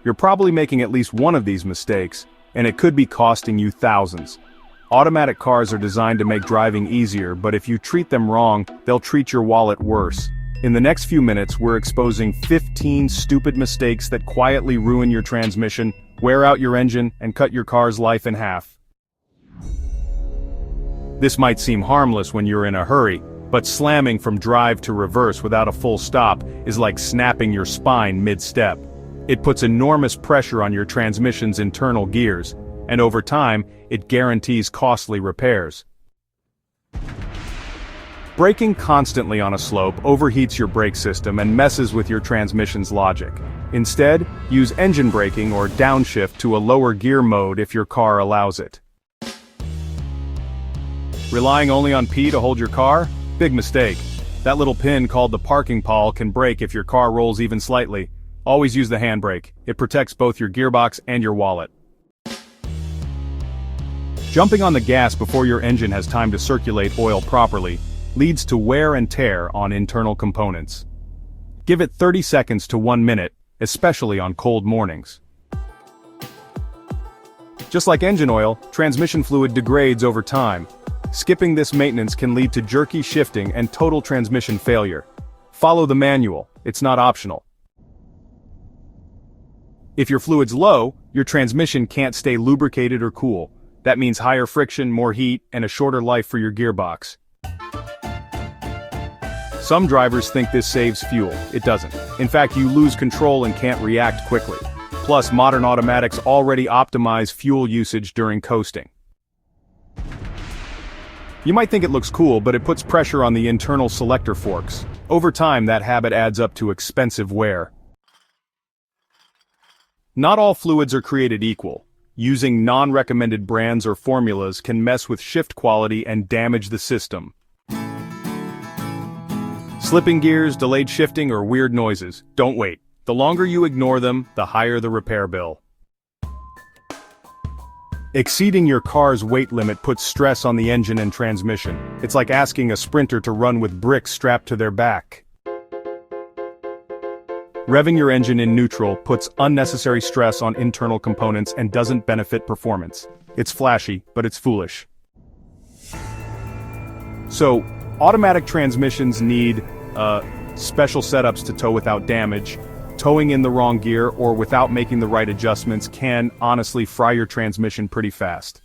You're probably making at least one of these mistakes, and it could be costing you thousands. Automatic cars are designed to make driving easier, but if you treat them wrong, they'll treat your wallet worse. In the next few minutes, we're exposing 15 stupid mistakes that quietly ruin your transmission, wear out your engine, and cut your car's life in half. This might seem harmless when you're in a hurry, but slamming from drive to reverse without a full stop is like snapping your spine mid-step. It puts enormous pressure on your transmission's internal gears, and over time, it guarantees costly repairs. Braking constantly on a slope overheats your brake system and messes with your transmission's logic. Instead, use engine braking or downshift to a lower gear mode if your car allows it. Relying only on P to hold your car? Big mistake. That little pin called the parking pawl can break if your car rolls even slightly. Always use the handbrake. It protects both your gearbox and your wallet. Jumping on the gas before your engine has time to circulate oil properly leads to wear and tear on internal components. Give it 30 seconds to 1 minute, especially on cold mornings. Just like engine oil, transmission fluid degrades over time. Skipping this maintenance can lead to jerky shifting and total transmission failure. Follow the manual, it's not optional. If your fluid's low, your transmission can't stay lubricated or cool. That means higher friction, more heat, and a shorter life for your gearbox. Some drivers think this saves fuel. It doesn't. In fact, you lose control and can't react quickly. Plus, modern automatics already optimize fuel usage during coasting. You might think it looks cool, but it puts pressure on the internal selector forks. Over time, that habit adds up to expensive wear. Not all fluids are created equal. Using non-recommended brands or formulas can mess with shift quality and damage the system. Slipping gears, delayed shifting, or weird noises. Don't wait. The longer you ignore them, the higher the repair bill. Exceeding your car's weight limit puts stress on the engine and transmission. It's like asking a sprinter to run with bricks strapped to their back. Revving your engine in neutral puts unnecessary stress on internal components and doesn't benefit performance. It's flashy, but it's foolish. So, automatic transmissions need special setups to tow without damage. Towing in the wrong gear or without making the right adjustments can honestly fry your transmission pretty fast.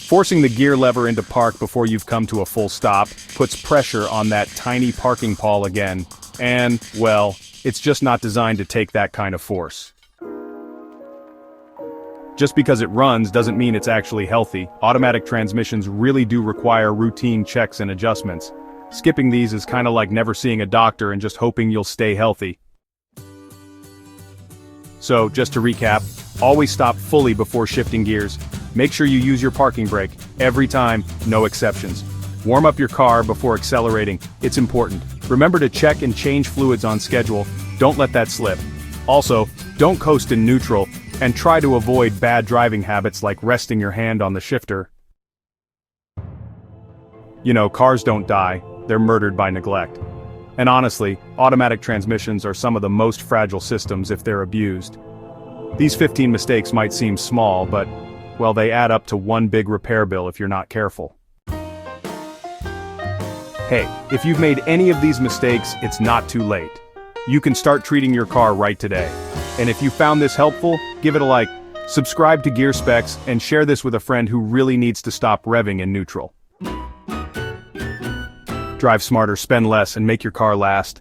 Forcing the gear lever into park before you've come to a full stop puts pressure on that tiny parking pawl again, and, well, it's just not designed to take that kind of force. Just because it runs doesn't mean it's actually healthy. Automatic transmissions really do require routine checks and adjustments. Skipping these is kinda like never seeing a doctor and just hoping you'll stay healthy. So, just to recap, always stop fully before shifting gears. Make sure you use your parking brake, every time, no exceptions. Warm up your car before accelerating, it's important. Remember to check and change fluids on schedule, don't let that slip. Also, don't coast in neutral, and try to avoid bad driving habits like resting your hand on the shifter. You know, cars don't die, they're murdered by neglect. And honestly, automatic transmissions are some of the most fragile systems if they're abused. These 15 mistakes might seem small, but, well, they add up to one big repair bill if you're not careful. Hey, if you've made any of these mistakes, it's not too late. You can start treating your car right today. And if you found this helpful, give it a like, subscribe to Gear Specs, and share this with a friend who really needs to stop revving in neutral. Drive smarter, spend less, and make your car last.